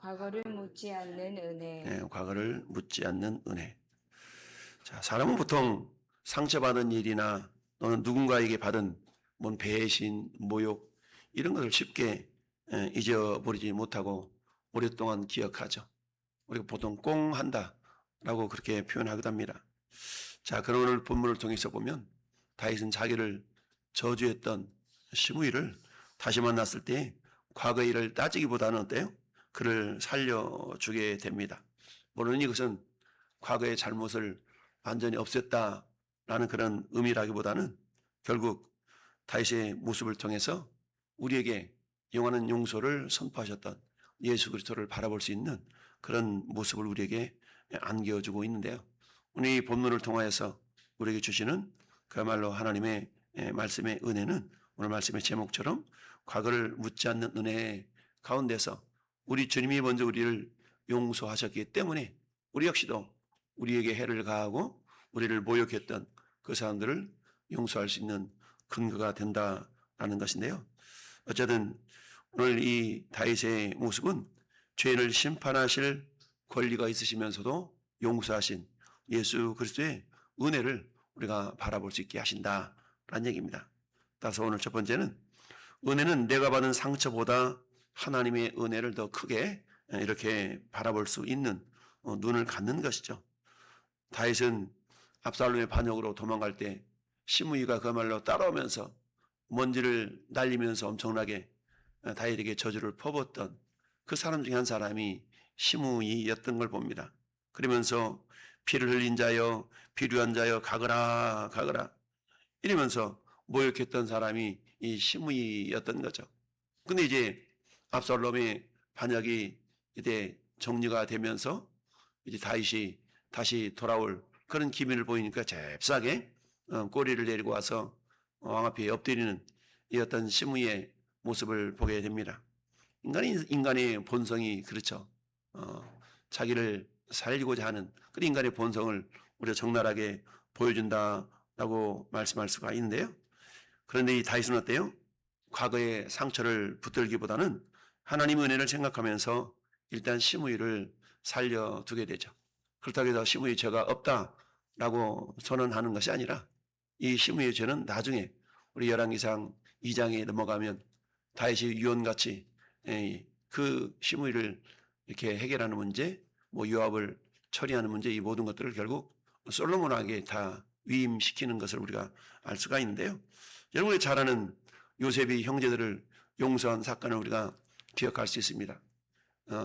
과거를 묻지 않는 은혜. 예, 과거를 묻지 않는 은혜. 자, 사람은 보통 상처받은 일이나 또는 누군가에게 받은 뭔 배신, 모욕 이런 것을 쉽게 잊어버리지 못하고 오랫동안 기억하죠. 우리가 보통 꽁한다라고 그렇게 표현하기도 합니다. 자, 그런 오늘 본문을 통해서 보면 다윗은 자기를 저주했던 시므이를 다시 만났을 때 과거의 일을 따지기보다는 어때요? 그를 살려주게 됩니다. 물론 이것은 과거의 잘못을 완전히 없앴다라는 그런 의미라기보다는 결국 다윗의 모습을 통해서 우리에게 영원한 용서를 선포하셨던 예수 그리스도를 바라볼 수 있는 그런 모습을 우리에게 안겨주고 있는데요. 오늘 이 본문을 통하여서 우리에게 주시는 그야말로 하나님의 말씀의 은혜는 오늘 말씀의 제목처럼 과거를 묻지 않는 은혜 가운데서 우리 주님이 먼저 우리를 용서하셨기 때문에 우리 역시도 우리에게 해를 가하고 우리를 모욕했던 그 사람들을 용서할 수 있는 근거가 된다라는 것인데요. 어쨌든 오늘 이 다윗의 모습은 죄인을 심판하실 권리가 있으시면서도 용서하신 예수 그리스도의 은혜를 우리가 바라볼 수 있게 하신다라는 얘기입니다. 따라서 오늘 첫 번째는 은혜는 내가 받은 상처보다 하나님의 은혜를 더 크게 이렇게 바라볼 수 있는 눈을 갖는 것이죠. 다윗은 압살롬의 반역으로 도망갈 때 시므이가 그야말로 따라오면서 먼지를 날리면서 엄청나게 다윗에게 저주를 퍼붓던 그 사람 중에 한 사람이 시므이였던 걸 봅니다. 그러면서 피를 흘린 자여 비류한 자여 가거라 가거라 이러면서 모욕했던 사람이 이 시므이였던 거죠. 근데 이제 압살롬의 반역이 이제 정리가 되면서 이제 다윗이 다시 돌아올 그런 기미를 보이니까 잽싸게 꼬리를 내리고 와서 왕 앞에 엎드리는 이 어떤 시므이의 모습을 보게 됩니다. 인간의 본성이 그렇죠. 자기를 살리고자 하는 그 인간의 본성을 우리가 적나라하게 보여준다라고 말씀할 수가 있는데요. 그런데 이 다윗은 어때요? 과거의 상처를 붙들기보다는 하나님의 은혜를 생각하면서 일단 시므이를 살려두게 되죠. 그렇다고 해서 시므이 죄가 없다라고 선언하는 것이 아니라 이 시므이의 죄는 나중에 우리 열왕기상 2장에 넘어가면 다윗이 유언같이 그 시므이를 이렇게 해결하는 문제, 뭐 요압을 처리하는 문제, 이 모든 것들을 결국 솔로몬에게 다 위임시키는 것을 우리가 알 수가 있는데요. 여러분이 잘 아는 요셉이 형제들을 용서한 사건을 우리가 기억할 수 있습니다.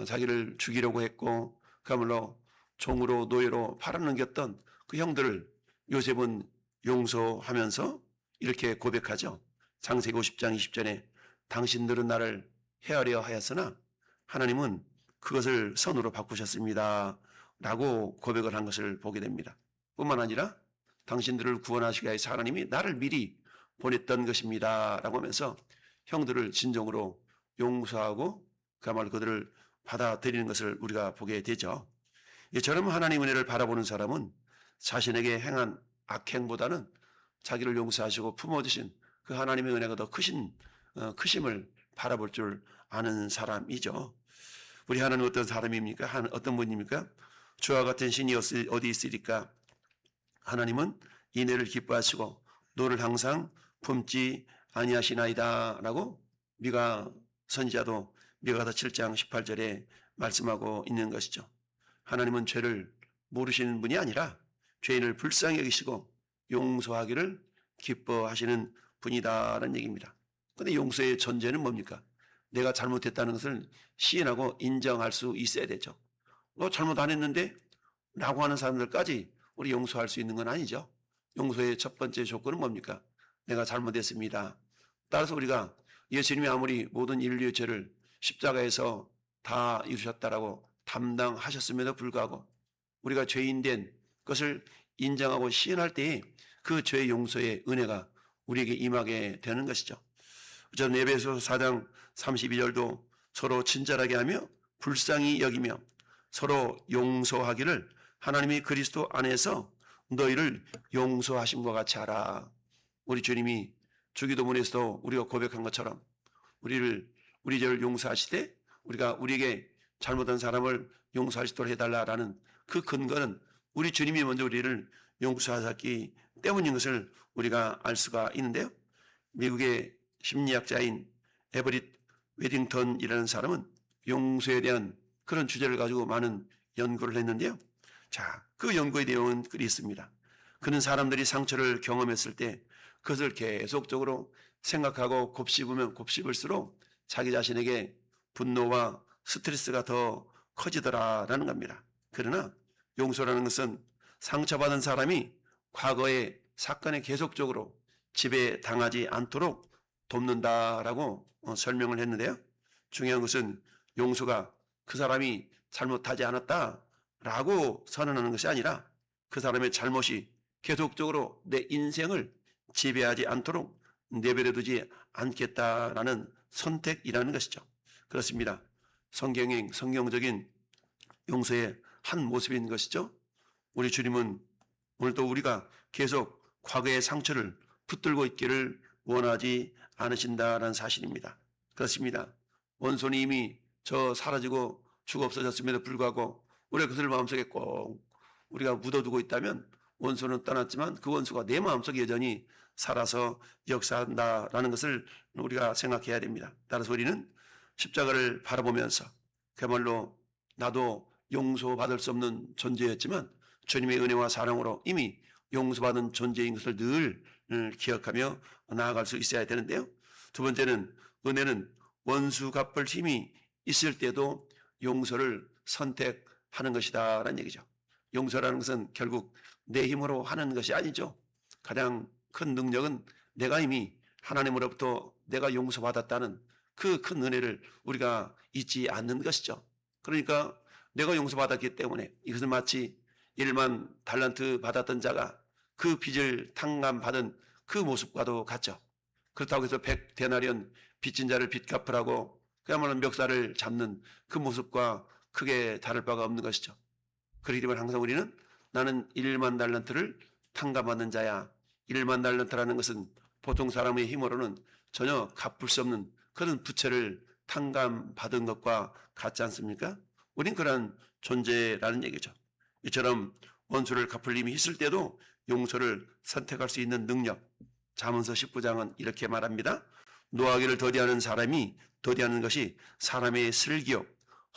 자기를 죽이려고 했고 그야말로 종으로 노예로 팔아넘겼던 그 형들을 요셉은 용서하면서 이렇게 고백하죠. 창세기 50장 20절에 당신들은 나를 헤아려 하였으나 하나님은 그것을 선으로 바꾸셨습니다 라고 고백을 한 것을 보게 됩니다. 뿐만 아니라 당신들을 구원하시기 위해서 하나님이 나를 미리 보냈던 것입니다 라고 하면서 형들을 진정으로 용서하고 그야말로 그들을 받아들이는 것을 우리가 보게 되죠. 이처럼 하나님의 은혜를 바라보는 사람은 자신에게 행한 악행보다는 자기를 용서하시고 품어주신 그 하나님의 은혜가 더 크심을 바라볼 줄 아는 사람이죠. 우리 하나님은 어떤 사람입니까? 어떤 분입니까? 주와 같은 신이 어디 있으리까? 하나님은 인애를 기뻐하시고 너를 항상 품지 아니하시나이다 라고 미가 선지자도 미가서 7장 18절에 말씀하고 있는 것이죠. 하나님은 죄를 모르시는 분이 아니라 죄인을 불쌍히 여기시고 용서하기를 기뻐하시는 분이다라는 얘기입니다. 그런데 용서의 전제는 뭡니까? 내가 잘못했다는 것을 시인하고 인정할 수 있어야 되죠. 너 잘못 안 했는데? 라고 하는 사람들까지 우리 용서할 수 있는 건 아니죠. 용서의 첫 번째 조건은 뭡니까? 내가 잘못했습니다. 따라서 우리가 예수님이 아무리 모든 인류의 죄를 십자가에서 다 이루셨다라고 담당하셨음에도 불구하고 우리가 죄인된 것을 인정하고 시인할 때에 그 죄 용서의 은혜가 우리에게 임하게 되는 것이죠. 전 에베소 4장 32절도 서로 친절하게 하며 불쌍히 여기며 서로 용서하기를 하나님이 그리스도 안에서 너희를 용서하심과 같이 하라. 우리 주님이 주기도문에서도 우리가 고백한 것처럼 우리 죄를 용서하시되 우리가 우리에게 잘못한 사람을 용서할 수 있도록 해달라라는 그 근거는 우리 주님이 먼저 우리를 용서하셨기 때문인 것을 우리가 알 수가 있는데요. 미국의 심리학자인 에버릿 웨딩턴이라는 사람은 용서에 대한 그런 주제를 가지고 많은 연구를 했는데요. 자, 그 연구의 내용은 글이 있습니다. 그는 사람들이 상처를 경험했을 때 그것을 계속적으로 생각하고 곱씹으면 곱씹을수록 자기 자신에게 분노와 스트레스가 더 커지더라라는 겁니다. 그러나 용서라는 것은 상처받은 사람이 과거의 사건에 계속적으로 지배당하지 않도록 돕는다라고 설명을 했는데요. 중요한 것은 용서가 그 사람이 잘못하지 않았다라고 선언하는 것이 아니라 그 사람의 잘못이 계속적으로 내 인생을 지배하지 않도록 내버려두지 않겠다라는 선택이라는 것이죠. 그렇습니다. 성경적인 용서의 한 모습인 것이죠. 우리 주님은 오늘도 우리가 계속 과거의 상처를 붙들고 있기를 원하지 않으신다라는 사실입니다. 그렇습니다. 원손이 이미 저 사라지고 죽어 없어졌음에도 불구하고 우리가 그것을 마음속에 꼭 우리가 묻어두고 있다면 원수는 떠났지만 그 원수가 내 마음속에 여전히 살아서 역사한다라는 것을 우리가 생각해야 됩니다. 따라서 우리는 십자가를 바라보면서 그야말로 나도 용서받을 수 없는 존재였지만 주님의 은혜와 사랑으로 이미 용서받은 존재인 것을 늘 기억하며 나아갈 수 있어야 되는데요. 두 번째는 은혜는 원수 갚을 힘이 있을 때도 용서를 선택하는 것이다라는 얘기죠. 용서라는 것은 결국 내 힘으로 하는 것이 아니죠. 가장 큰 능력은 내가 이미 하나님으로부터 내가 용서받았다는 그 큰 은혜를 우리가 잊지 않는 것이죠. 그러니까 내가 용서받았기 때문에 이것은 마치 1만 달란트 받았던 자가 그 빚을 탕감받은 그 모습과도 같죠. 그렇다고 해서 100데나리온 빚진 자를 빚 갚으라고 그야말로 멱살을 잡는 그 모습과 크게 다를 바가 없는 것이죠. 그렇기 때문에 항상 우리는 나는 1만 달란트를 탕감받는 자야. 1만 달란트라는 것은 보통 사람의 힘으로는 전혀 갚을 수 없는 그런 부채를 탕감받은 것과 같지 않습니까? 우린 그런 존재라는 얘기죠. 이처럼 원수를 갚을 힘이 있을 때도 용서를 선택할 수 있는 능력. 잠언서 19장은 이렇게 말합니다. 노하기를 더디하는 사람이 더디하는 것이 사람의 슬기요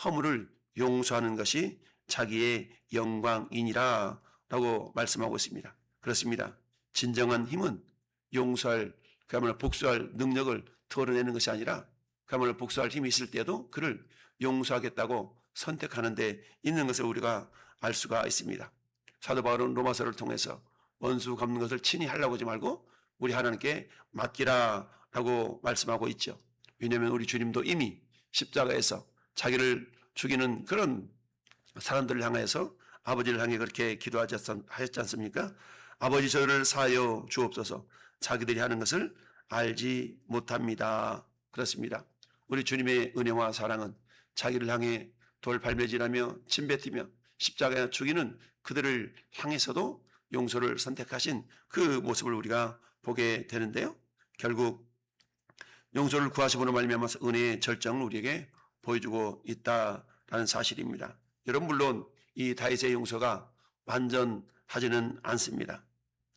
허물을 용서하는 것이 자기의 영광이니라 라고 말씀하고 있습니다. 그렇습니다. 진정한 힘은 용서할 그야말로 복수할 능력을 털어내는 것이 아니라 그야말로 복수할 힘이 있을 때도 그를 용서하겠다고 선택하는 데 있는 것을 우리가 알 수가 있습니다. 사도 바울은 로마서를 통해서 원수 갚는 것을 친히 하려고 하지 말고 우리 하나님께 맡기라 라고 말씀하고 있죠. 왜냐하면 우리 주님도 이미 십자가에서 자기를 죽이는 그런 사람들을 향해서 아버지를 향해 그렇게 기도하셨지 않습니까? 아버지 저를 사하여 주옵소서 자기들이 하는 것을 알지 못합니다. 그렇습니다. 우리 주님의 은혜와 사랑은 자기를 향해 돌발매질하며 침뱉으며 십자가에 죽이는 그들을 향해서도 용서를 선택하신 그 모습을 우리가 보게 되는데요. 결국 용서를 구하심으로 말미암아서 은혜의 절정을 우리에게 보여주고 있다라는 사실입니다. 여러분 물론 이 다윗의 용서가 완전하지는 않습니다.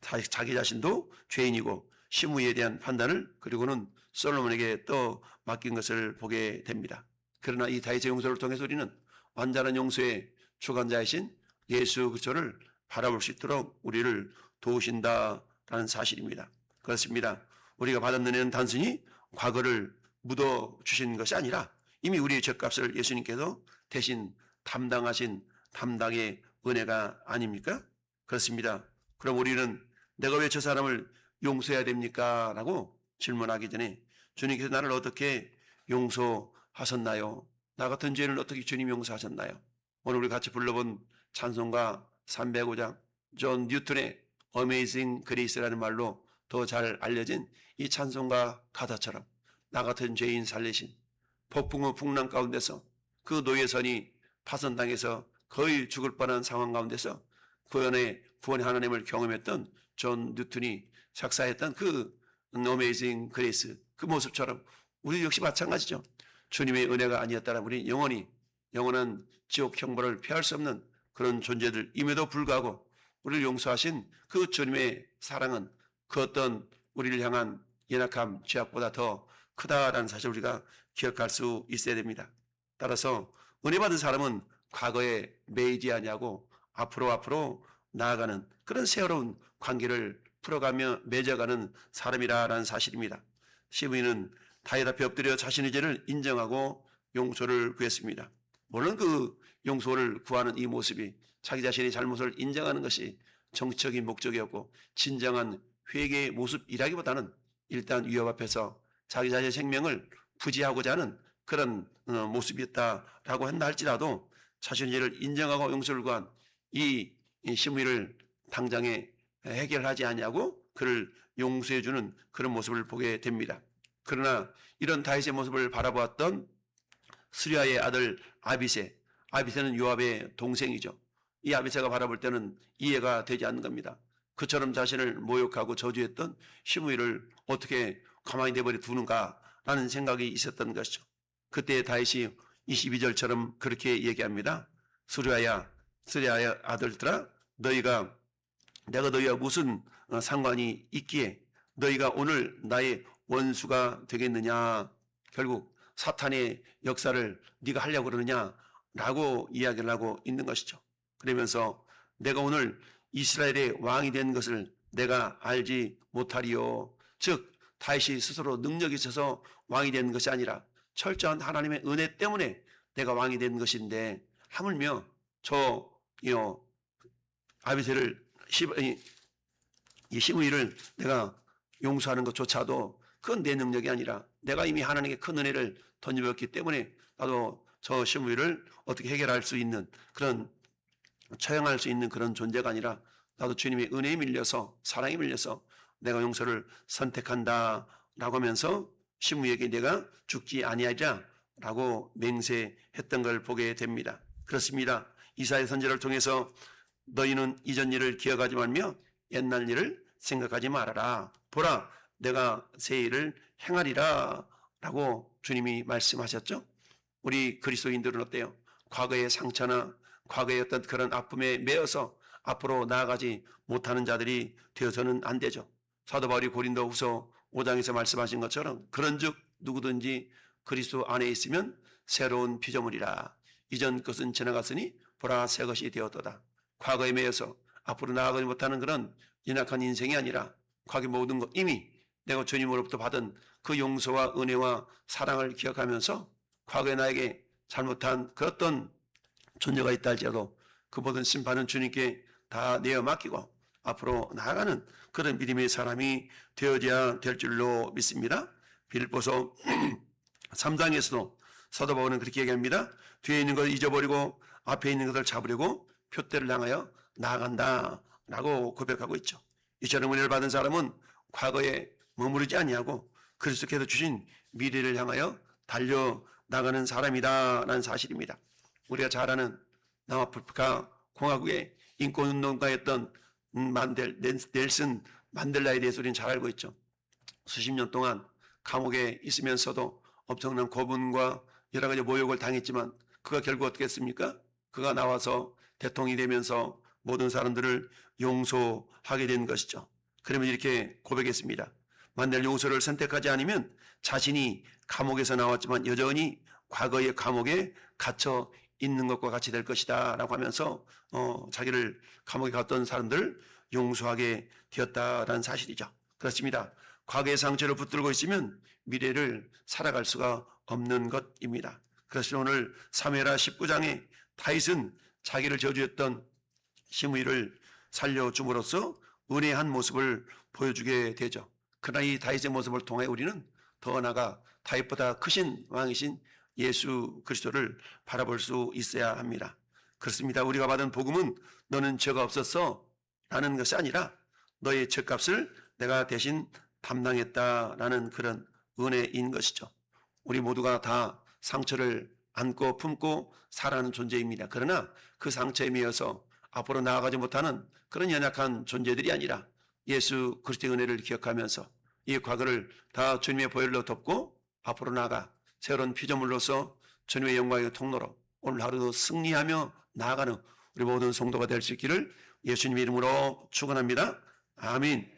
자기 자신도 죄인이고 시므이에 대한 판단을 그리고는 솔로몬에게 또 맡긴 것을 보게 됩니다. 그러나 이 다윗의 용서를 통해서 우리는 완전한 용서의 주관자이신 예수 그리스도를 바라볼 수 있도록 우리를 도우신다라는 사실입니다. 그렇습니다. 우리가 받은 은혜는 단순히 과거를 묻어주신 것이 아니라 이미 우리의 죄값을 예수님께서 대신 담당하신 담당의 은혜가 아닙니까? 그렇습니다. 그럼 우리는 내가 왜 저 사람을 용서해야 됩니까? 라고 질문하기 전에 주님께서 나를 어떻게 용서하셨나요? 나 같은 죄인을 어떻게 주님 용서하셨나요? 오늘 우리 같이 불러본 찬송가 305장 존 뉴턴의 Amazing Grace라는 말로 더 잘 알려진 이 찬송가 가사처럼 나 같은 죄인 살리신 폭풍우 풍랑 가운데서 그 노예선이 파손당해서 거의 죽을 뻔한 상황 가운데서 구원의 하나님을 경험했던 존 뉴턴이 작사했던 그 Amazing Grace 그 모습처럼 우리 역시 마찬가지죠. 주님의 은혜가 아니었다면 우리 영원히 영원한 지옥 형벌을 피할 수 없는 그런 존재들임에도 불구하고 우리를 용서하신 그 주님의 사랑은 그 어떤 우리를 향한 연약함, 죄악보다 더 크다라는 사실을 우리가 기억할 수 있어야 됩니다. 따라서 은혜 받은 사람은 과거에 매이지 아니하고 앞으로 나아가는 그런 새로운 관계를 풀어가며 맺어가는 사람이라는 사실입니다. 시므이는 다윗 앞에 엎드려 자신의 죄를 인정하고 용서를 구했습니다. 물론 그 용서를 구하는 이 모습이 자기 자신의 잘못을 인정하는 것이 정치적인 목적이었고 진정한 회개의 모습이라기보다는 일단 위협 앞에서 자기 자신의 생명을 부지하고자 하는 그런 모습이었다라고 한다 할지라도 자신의 죄를 인정하고 용서를 구한 이 시므이를 당장에 해결하지 아니하고 그를 용서해주는 그런 모습을 보게 됩니다. 그러나 이런 다윗의 모습을 바라보았던 스리아의 아들 아비새는 요압의 동생이죠. 이 아비새가 바라볼 때는 이해가 되지 않는 겁니다. 그처럼 자신을 모욕하고 저주했던 시므이를 어떻게 가만히 내버려 두는가라는 생각이 있었던 것이죠. 그때 다윗이 22절처럼 그렇게 얘기합니다. 스리아의 아들들아, 내가 너희와 무슨 상관이 있기에 너희가 오늘 나의 원수가 되겠느냐, 결국 사탄의 역사를 네가 하려고 그러느냐라고 이야기를 하고 있는 것이죠. 그러면서 내가 오늘 이스라엘의 왕이 된 것을 내가 알지 못하리요. 즉 다윗이 스스로 능력이 있어서 왕이 된 것이 아니라 철저한 하나님의 은혜 때문에 내가 왕이 된 것인데, 하물며 저 아비새를 이 시므이를 내가 용서하는 것조차도 그건 내 능력이 아니라 내가 이미 하나님께 큰 은혜를 던져줬기 때문에 나도 저 시므이를 어떻게 해결할 수 있는 그런 처형할 수 있는 그런 존재가 아니라 나도 주님의 은혜에 밀려서 사랑에 밀려서 내가 용서를 선택한다 라고 하면서 시므이에게 내가 죽지 아니하리라 라고 맹세했던 걸 보게 됩니다. 그렇습니다. 이사야 선지자를 통해서 너희는 이전 일을 기억하지 말며 옛날 일을 생각하지 말아라. 보라, 내가 새 일을 행하리라 라고 주님이 말씀하셨죠. 우리 그리스도인들은 어때요? 과거의 상처나 과거의 어떤 그런 아픔에 매여서 앞으로 나아가지 못하는 자들이 되어서는 안 되죠. 사도 바울이 고린도후서 5장에서 말씀하신 것처럼 그런즉 누구든지 그리스도 안에 있으면 새로운 피조물이라. 이전 것은 지나갔으니 보라 새 것이 되었도다. 과거에 매여서 앞으로 나아가지 못하는 그런 연약한 인생이 아니라 과거 모든 것 이미 내가 주님으로부터 받은 그 용서와 은혜와 사랑을 기억하면서 과거에 나에게 잘못한 그 어떤 존재가 있다 할지라도 그 모든 심판은 주님께 다 내어 맡기고 앞으로 나아가는 그런 믿음의 사람이 되어져야 될 줄로 믿습니다. 빌립보서 3장에서도 사도 바울은 그렇게 얘기합니다. 뒤에 있는 것을 잊어버리고 앞에 있는 것을 잡으려고 표대를 향하여 나아간다 라고 고백하고 있죠. 이처럼 은혜를 받은 사람은 과거에 머무르지 아니하고 그리스도께서 주신 미래를 향하여 달려나가는 사람이다 라는 사실입니다. 우리가 잘 아는 남아프리카 공화국의 인권운동가였던 넬슨 만델라에 대해서 우리는 잘 알고 있죠. 수십 년 동안 감옥에 있으면서도 엄청난 고문과 여러 가지 모욕을 당했지만 그가 결국 어떻게 했습니까? 그가 나와서 대통령이 되면서 모든 사람들을 용서하게 된 것이죠. 그러면 이렇게 고백했습니다. 만일 용서를 선택하지 않으면 자신이 감옥에서 나왔지만 여전히 과거의 감옥에 갇혀 있는 것과 같이 될 것이다 라고 하면서 자기를 감옥에 갔던 사람들을 용서하게 되었다라는 사실이죠. 그렇습니다. 과거의 상처를 붙들고 있으면 미래를 살아갈 수가 없는 것입니다. 그래서 오늘 사무엘하 19장에 다윗은 자기를 저주했던 시므이를 살려줌으로써 은혜한 모습을 보여주게 되죠. 그러나 이 다윗의 모습을 통해 우리는 더 나아가 다윗보다 크신 왕이신 예수 그리스도를 바라볼 수 있어야 합니다. 그렇습니다. 우리가 받은 복음은 너는 죄가 없었어 라는 것이 아니라 너의 죄값을 내가 대신 담당했다라는 그런 은혜인 것이죠. 우리 모두가 다 상처를 안고 품고 살아가는 존재입니다. 그러나 그 상처에 매여서 앞으로 나아가지 못하는 그런 연약한 존재들이 아니라 예수 그리스도의 은혜를 기억하면서 이 과거를 다 주님의 보혈로 덮고 앞으로 나아가 새로운 피조물로서 주님의 영광의 통로로 오늘 하루도 승리하며 나아가는 우리 모든 성도가 될 수 있기를 예수님 이름으로 축원합니다. 아멘.